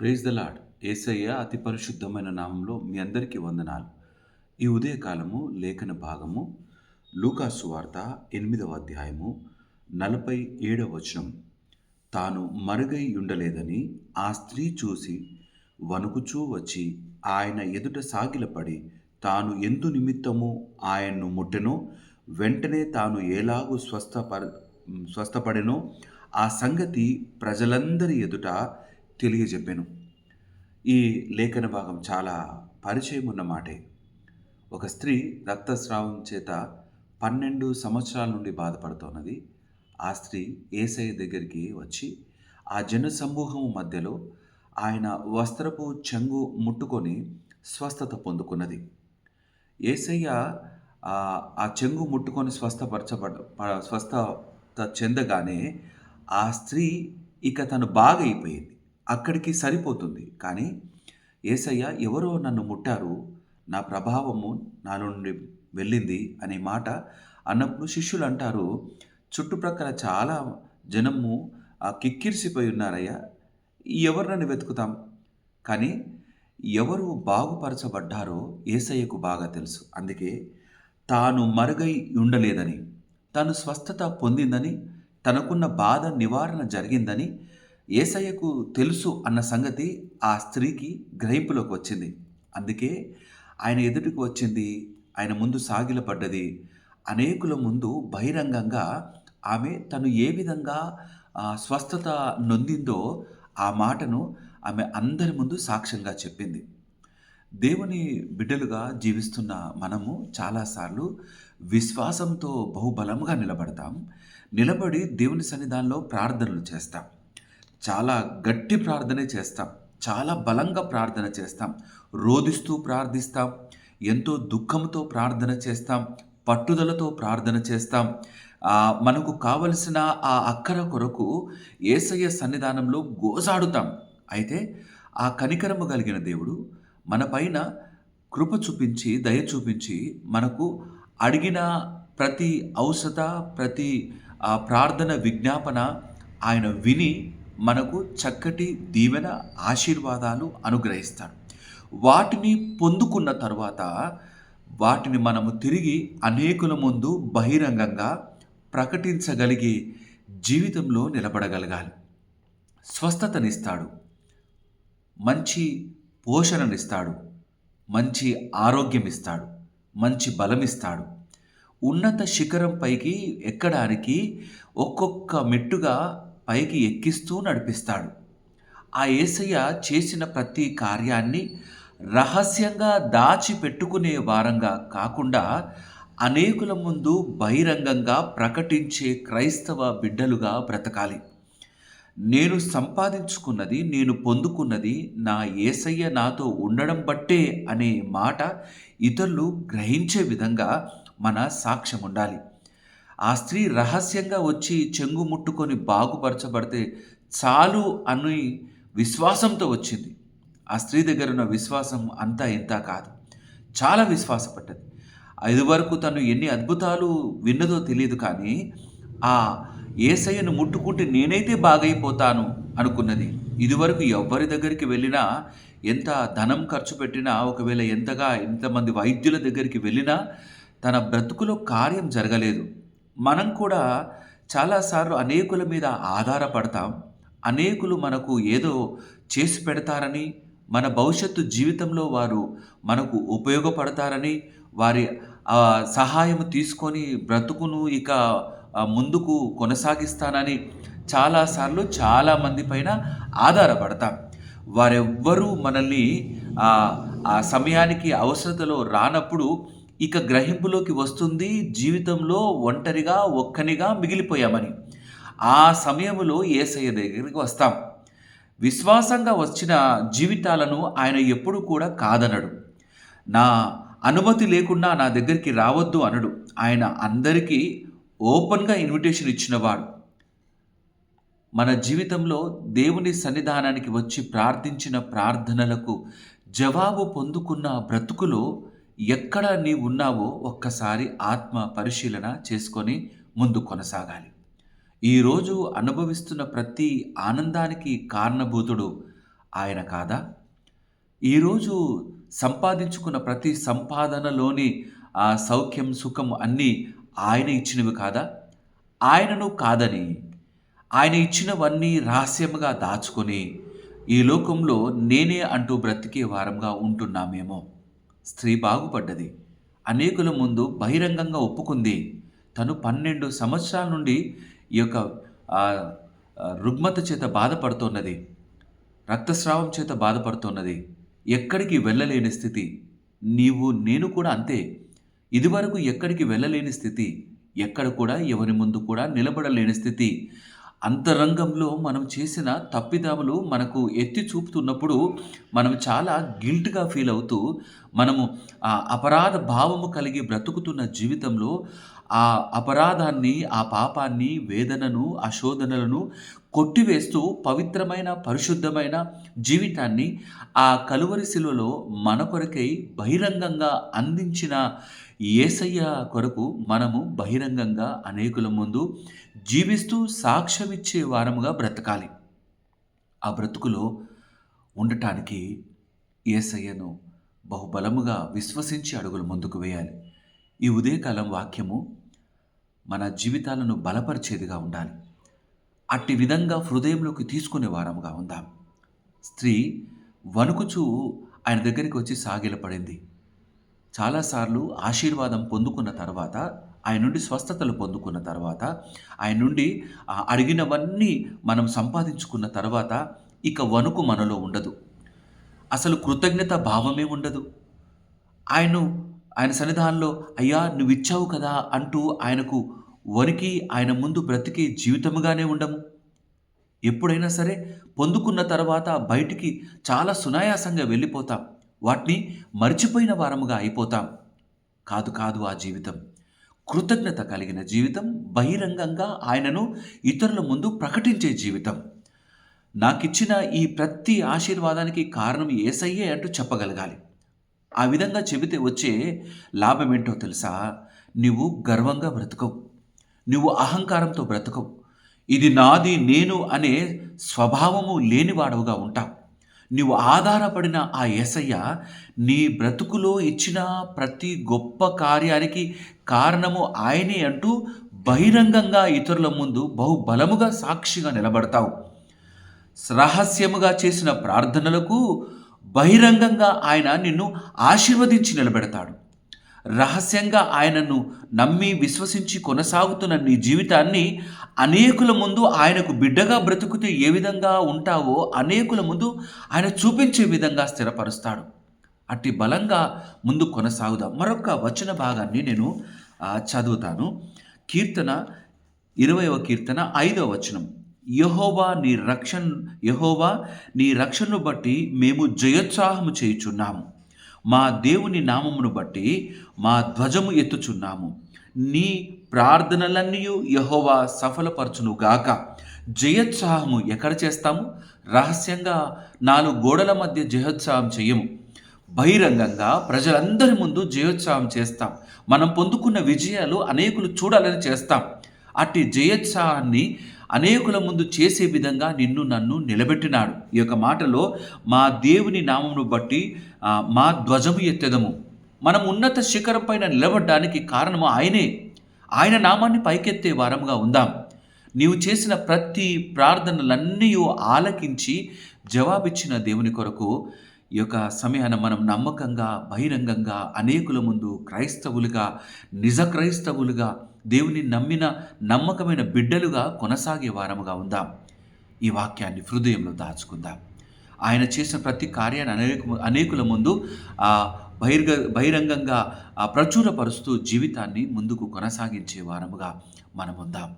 Praise the lord. యేసయ్య అతి పరిశుద్ధమైన నామంలో మీ అందరికీ వందనాలు. ఈ ఉదయకాలము లేఖన భాగము లూకా సువార్త 8వ అధ్యాయము 47వ వచనం. తాను మరుగై ఉండలేదని ఆ స్త్రీ చూసి వణుకుచూ వచ్చి ఆయన ఎదుట సాగిలపడి తాను ఎందు నిమిత్తము ఆయన్ను ముట్టెనో వెంటనే తాను ఎలాగూ స్వస్థపడెనో ఆ సంగతి ప్రజలందరి ఎదుట తెలియజెప్పెను. ఈ లేఖన భాగం చాలా పరిచయం ఉన్న మాటే. ఒక స్త్రీ రక్తస్రావం చేత 12 సంవత్సరాల నుండి బాధపడుతున్నది. ఆ స్త్రీ యేసయ్య దగ్గరికి వచ్చి ఆ జన సమూహం మధ్యలో ఆయన వస్త్రపు చెంగు ముట్టుకొని స్వస్థత పొందుకున్నది. యేసయ్య ఆ చెంగు ముట్టుకొని స్వస్థత చెందగానే ఆ స్త్రీ ఇక తను బాగైపోయింది. అక్కడికి సరిపోతుంది. కానీ యేసయ్య ఎవరో నన్ను ముట్టారు, నా ప్రభావము నాలో నుండి వెళ్ళింది అనే మాట అన్నప్పుడు శిష్యులు అంటారు, చుట్టుప్రక్కల చాలా జనము కిక్కిరిసిపోయి ఉన్నారయ్యా, ఎవరినని వెతుకుతాం. కానీ ఎవరు బాగుపరచబడ్డారో యేసయ్యకు బాగా తెలుసు. అందుకే తాను మరుగై ఉండలేదని, తాను స్వస్థత పొందిందని, తనకున్న బాధ నివారణ జరిగిందని యేసయ్యకు తెలుసు అన్న సంగతి ఆ స్త్రీకి గ్రహింపులోకి వచ్చింది. అందుకే ఆయన ఎదుటికి వచ్చింది, ఆయన ముందు సాగిలపడ్డది. అనేకుల ముందు బహిరంగంగా ఆమె తను ఏ విధంగా స్వస్థత నొందిందో ఆ మాటను ఆమె అందరి ముందు సాక్ష్యంగా చెప్పింది. దేవుని బిడ్డలుగా జీవిస్తున్న మనము చాలాసార్లు విశ్వాసంతో బహుబలంగా నిలబడతాం. నిలబడి దేవుని సన్నిధానంలో ప్రార్థనలు చేస్తాం. చాలా గట్టి ప్రార్థనే చేస్తాం. చాలా బలంగా ప్రార్థన చేస్తాం. రోదిస్తూ ప్రార్థిస్తాం. ఎంతో దుఃఖంతో ప్రార్థన చేస్తాం. పట్టుదలతో ప్రార్థన చేస్తాం. మనకు కావలసిన ఆ అక్కర కొరకు యేసయ్య సన్నిధానంలో గోజాడుతాం. అయితే ఆ కనికరము కలిగిన దేవుడు మన పైన కృప చూపించి, దయ చూపించి, మనకు అడిగిన ప్రతి ఔషధ, ప్రతి ప్రార్థన విజ్ఞాపన ఆయన విని మనకు చక్కటి దీవెన, ఆశీర్వాదాలు అనుగ్రహిస్తాడు. వాటిని పొందుకున్న తరువాత వాటిని మనము తిరిగి అనేకుల ముందు బహిరంగంగా ప్రకటించగలిగే జీవితంలో నిలబడగలగాలి. స్వస్థతనిస్తాడు, మంచి పోషణనిస్తాడు, మంచి ఆరోగ్యం ఇస్తాడు, మంచి బలమిస్తాడు. ఉన్నత శిఖరం పైకి ఎక్కడానికి ఒక్కొక్క మెట్టుగా పైకి ఎక్కిస్తూ నడిపిస్తాడు. ఆ యేసయ్య చేసిన ప్రతి కార్యాన్ని రహస్యంగా దాచిపెట్టుకునే వారంగా కాకుండా అనేకుల ముందు బహిరంగంగా ప్రకటించే క్రైస్తవ బిడ్డలుగా బ్రతకాలి. నేను సంపాదించుకున్నది, నేను పొందుకున్నది నా యేసయ్య నాతో ఉండడం బట్టే అనే మాట ఇతరులు గ్రహించే విధంగా మన సాక్ష్యం ఉండాలి. ఆ స్త్రీ రహస్యంగా వచ్చి చెంగు ముట్టుకొని బాగుపరచబడితే చాలు అని విశ్వాసంతో వచ్చింది. ఆ స్త్రీ దగ్గర ఉన్న విశ్వాసం అంతా ఇంత కాదు, చాలా విశ్వాసపడ్డది. ఇదివరకు తను ఎన్ని అద్భుతాలు విన్నదో తెలియదు, కానీ ఆ యేసయ్యను ముట్టుకుంటే నేనైతే బాగైపోతాను అనుకున్నది. ఇదివరకు ఎవ్వరి దగ్గరికి వెళ్ళినా, ఎంత ధనం ఖర్చు పెట్టినా, ఒకవేళ ఎంతమంది వైద్యుల దగ్గరికి వెళ్ళినా తన బ్రతుకులో కార్యం జరగలేదు. మనం కూడా చాలాసార్లు అనేకుల మీద ఆధారపడతాం. అనేకులు మనకు ఏదో చేసి పెడతారని, మన భవిష్యత్తు జీవితంలో వారు మనకు ఉపయోగపడతారని, వారి సహాయం తీసుకొని బ్రతుకును ఇక ముందుకు కొనసాగిస్తానని చాలాసార్లు చాలామంది పైన ఆధారపడతాం. వారెవ్వరూ మనల్ని ఆ సమయానికి అవసరతలో రానప్పుడు ఇక గ్రహింపులోకి వస్తుంది, జీవితంలో ఒంటరిగా ఒక్కనిగా మిగిలిపోయామని. ఆ సమయంలో యేసయ్య దగ్గరికి వస్తాం. విశ్వాసంగా వచ్చిన జీవితాలను ఆయన ఎప్పుడు కూడా కాదనడు. నా అనుమతి లేకుండా నా దగ్గరికి రావద్దు అనడు. ఆయన అందరికీ ఓపెన్గా ఇన్విటేషన్ ఇచ్చినవాడు. మన జీవితంలో దేవుని సన్నిధానానికి వచ్చి ప్రార్థించిన ప్రార్థనలకు జవాబు పొందుకున్న బ్రతుకులో ఎక్కడ నీవు ఉన్నావో ఒక్కసారి ఆత్మ పరిశీలన చేసుకొని ముందు కొనసాగాలి. ఈరోజు అనుభవిస్తున్న ప్రతి ఆనందానికి కారణభూతుడు ఆయన కాదా? ఈరోజు సంపాదించుకున్న ప్రతి సంపాదనలోని సౌఖ్యం, సుఖం అన్నీ ఆయన ఇచ్చినవి కాదా? ఆయనను కాదని, ఆయన ఇచ్చినవన్నీ రహస్యముగా దాచుకొని, ఈ లోకంలో నేనే అంటూ బ్రతికే వారంగా ఉంటున్నామేమో. స్త్రీ బాగుపడ్డది. అనేకుల ముందు బహిరంగంగా ఒప్పుకుంది. తను 12 సంవత్సరాల నుండి ఈ యొక్క ఆహ్, రుగ్మత చేత బాధపడుతున్నది. రక్తస్రావం చేత బాధపడుతున్నది. ఎక్కడికి వెళ్ళలేని స్థితి. నేను కూడా అంతే. ఇదివరకు ఎక్కడికి వెళ్ళలేని స్థితి. ఎక్కడ కూడా ఎవరి ముందు కూడా నిలబడలేని స్థితి. అంతరంగంలో మనం చేసిన తప్పిదములు మనకు ఎత్తి చూపుతున్నప్పుడు మనం చాలా గిల్ట్‌గా ఫీల్ అవుతూ మనము అపరాధ భావము కలిగి బ్రతుకుతున్న జీవితంలో ఆ అపరాధాన్ని, ఆ పాపాన్ని, వేదనను, ఆ శోధనలను కొట్టివేస్తూ పవిత్రమైన, పరిశుద్ధమైన జీవితాన్ని ఆ కలువరి శిలువలో మన కొరకై బహిరంగంగా అందించిన యేసయ్య కొరకు మనము బహిరంగంగా అనేకుల ముందు జీవిస్తూ సాక్ష్యమిచ్చే వారముగా బ్రతకాలి. ఆ బ్రతుకులో ఉండటానికి యేసయ్యను బహుబలముగా విశ్వసించి అడుగులు ముందుకు వేయాలి. ఈ ఉదయకాలం వాక్యము మన జీవితాలను బలపరిచేదిగా ఉండాలి. అట్టి విధంగా హృదయంలోకి తీసుకునే వారముగా ఉందాం. స్త్రీ వణుకుచూ ఆయన దగ్గరికి వచ్చి సాగిలపడింది. చాలాసార్లు ఆశీర్వాదం పొందుకున్న తర్వాత, ఆయన నుండి స్వస్థతలు పొందుకున్న తర్వాత, ఆయన నుండి అడిగినవన్నీ మనం సంపాదించుకున్న తర్వాత ఇక వణుకు మనలో ఉండదు. అసలు కృతజ్ఞత భావమే ఉండదు. ఆయన్ను ఆయన సన్నిధానంలో అయ్యా నువ్విచ్చావు కదా అంటూ ఆయనకు వణికి ఆయన ముందు బ్రతికే జీవితముగానే ఉండము. ఎప్పుడైనా సరే పొందుకున్న తర్వాత బయటికి చాలా సునాయాసంగా వెళ్ళిపోతాం. వాటిని మర్చిపోయిన వారముగా అయిపోతాం. కాదు కాదు ఆ జీవితం. కృతజ్ఞత కలిగిన జీవితం, బహిరంగంగా ఆయనను ఇతరుల ముందు ప్రకటించే జీవితం. నాకిచ్చిన ఈ ప్రతి ఆశీర్వాదానికి కారణం యేసయ్యే అంటూ చెప్పగలగాలి. ఆ విధంగా చెబితే వచ్చే లాభమేంటో తెలుసా? నువ్వు గర్వంగా బ్రతకవు. నువ్వు అహంకారంతో బ్రతకవు. ఇది నాది, నేను అనే స్వభావము లేనివాడవుగా ఉంటావు. నీవు ఆధారపడిన ఆ యేసయ్య నీ బ్రతుకులో ఇచ్చిన ప్రతి గొప్ప కార్యానికి కారణము ఆయనే అంటూ బహిరంగంగా ఇతరుల ముందు బహుబలముగా సాక్షిగా నిలబడతావు. రహస్యముగా చేసిన ప్రార్థనలకు బహిరంగంగా ఆయన నిన్ను ఆశీర్వదించి నిలబెడతాడు. రహస్యంగా ఆయనను నమ్మి విశ్వసించి కొనసాగుతున్న నీ జీవితాన్ని అనేకుల ముందు ఆయనకు బిడ్డగా బ్రతుకుతూ ఏ విధంగా ఉంటావో అనేకుల ముందు ఆయన చూపించే విధంగా స్థిరపరుస్తాడు. అట్టి బలంగా ముందు కొనసాగుదాం. మరొక వచన భాగాన్ని నేను చదువుతాను. కీర్తన 20వ కీర్తన 5వ వచనం. యెహోవా నీ రక్షణను బట్టి మేము జయోత్సాహము చేయుచున్నాము. మా దేవుని నామమును బట్టి మా ధ్వజము ఎత్తుచున్నాము. నీ ప్రార్థనలన్నీయు యెహోవా సఫలపరచును గాక. జయోత్సాహము ఎక్కడ చేస్తాము? రహస్యంగా 4 గోడల మధ్య జయోత్సాహం చెయ్యము. బహిరంగంగా ప్రజలందరి ముందు జయోత్సాహం చేస్తాం. మనం పొందుకున్న విజయాలు అనేకులు చూడాలని చేస్తాం. అట్టి జయోత్సాహాన్ని అనేకుల ముందు చేసే విధంగా నిన్ను నన్ను నిలబెట్టినాడు. ఈ యొక్క మాటలో మా దేవుని నామమును బట్టి మా ధ్వజము ఎత్తెదము. మనం ఉన్నత శిఖరం పైన నిలబడడానికి కారణము ఆయనే. ఆయన నామాన్ని పైకెత్తే వారముగా ఉందాం. నీవు చేసిన ప్రతి ప్రార్థనలన్నీ ఆలకించి జవాబిచ్చిన దేవుని కొరకు ఈ యొక్క సమయాన మనం నమ్మకంగా, బహిరంగంగా అనేకుల ముందు క్రైస్తవులుగా, నిజ క్రైస్తవులుగా, దేవుని నమ్మిన నమ్మకమైన బిడ్డలుగా కొనసాగే వారముగా ఉందాం. ఈ వాక్యాన్ని హృదయంలో దాచుకుందాం. ఆయన చేసిన ప్రతి కార్యాన్ని అనేకుల ముందు బహిరంగంగా ప్రచురపరుస్తూ జీవితాన్ని ముందుకు కొనసాగించే వారముగా మనముందాం.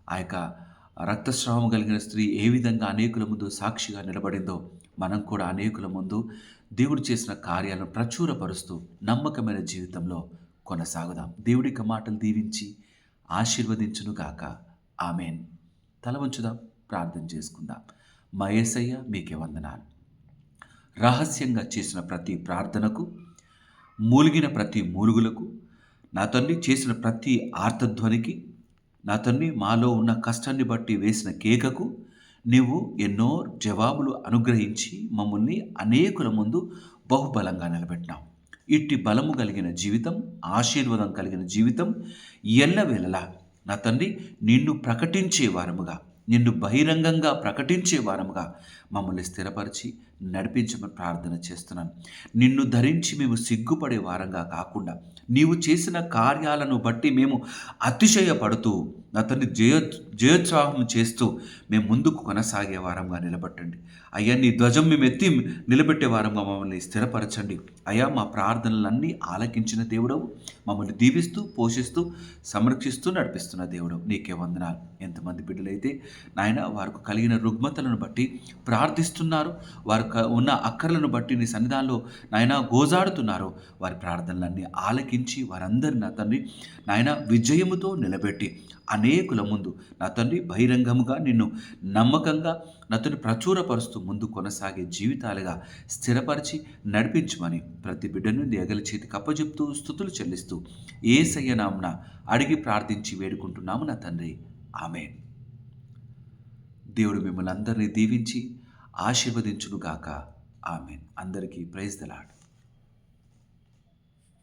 ఆ యొక్క రక్తస్రావం కలిగిన స్త్రీ ఏ విధంగా అనేకుల ముందు సాక్షిగా నిలబడిందో మనం కూడా అనేకుల ముందు దేవుడు చేసిన కార్యాలను ప్రచురపరుస్తూ నమ్మకమైన జీవితంలో కొనసాగుదాం. దేవుడికి మాటలు దీవించి ఆశీర్వదించునుగాక. ఆమెన్. తల వంచుదాం, ప్రార్థన చేసుకుందాం. మా యేసయ్య మీకే వందనాలు. రహస్యంగా చేసిన ప్రతి ప్రార్థనకు, మూలిగిన ప్రతి మూలుగులకు, నా తండ్రి చేసిన ప్రతి ఆర్తధ్వనికి, నా తండ్రి మాలో ఉన్న కష్టాన్ని బట్టి వేసిన కేకకు నీవు ఎన్నో జవాబులు అనుగ్రహించి మమ్మల్ని అనేకుల ముందు బహుబలంగా నిలబెట్టినావు. ఇట్టి బలము కలిగిన జీవితం, ఆశీర్వాదం కలిగిన జీవితం ఎల్లవేళలా నా తండ్రి నిన్ను ప్రకటించే వారముగా, నిన్ను బహిరంగంగా ప్రకటించే వారముగా మమ్మల్ని స్థిరపరిచి నడిపించమని ప్రార్థన చేస్తున్నాను. నిన్ను ధరించి మేము సిగ్గుపడే వారంగా కాకుండా, నీవు చేసిన కార్యాలను బట్టి మేము అతిశయపడుతూ నా తండ్రి జయోత్సాహం చేస్తూ మేము ముందుకు కొనసాగే వారంగా నిలబెట్టండి. అయ్యా, నీ ధ్వజం మేము ఎత్తి నిలబెట్టే వారంగా మమ్మల్ని స్థిరపరచండి. అయ్యా, మా ప్రార్థనలన్నీ ఆలకించిన దేవుడవు, మమ్మల్ని దీవిస్తూ పోషిస్తూ సంరక్షిస్తూ నడిపిస్తున్న దేవుడవు, నీకే వందనాలు. ఎంతమంది బిడ్డలైతే నాయన వారికి కలిగిన రుగ్మతలను బట్టి ప్రార్థిస్తున్నారు, వారు ఉన్న అక్కర్లను బట్టి నీ సన్నిధానంలో నాయన గోజాడుతున్నారు, వారి ప్రార్థనలన్నీ ఆలకించి వారందరినీ నా తండ్రి నాయన విజయముతో నిలబెట్టి అనేకుల ముందు నా తండ్రి బహిరంగముగా నిన్ను నమ్మకంగా నా తండ్రి ప్రచురపరుస్తూ ముందు కొనసాగే జీవితాలుగా స్థిరపరిచి నడిపించమని ప్రతి బిడ్డను ఎగలి చేతికి అప్పచెప్తూ స్తుతులు చెల్లిస్తూ యేసయ్య నామమున అడిగి ప్రార్థించి వేడుకుంటున్నాము నా తండ్రి. ఆమేన్. దేవుడు మిమ్మల్ని అందరినీ దీవించి ఆశీర్వదించునుగాక. ఆమేన్. అందరికీ ప్రైజ్ ద లార్డ్.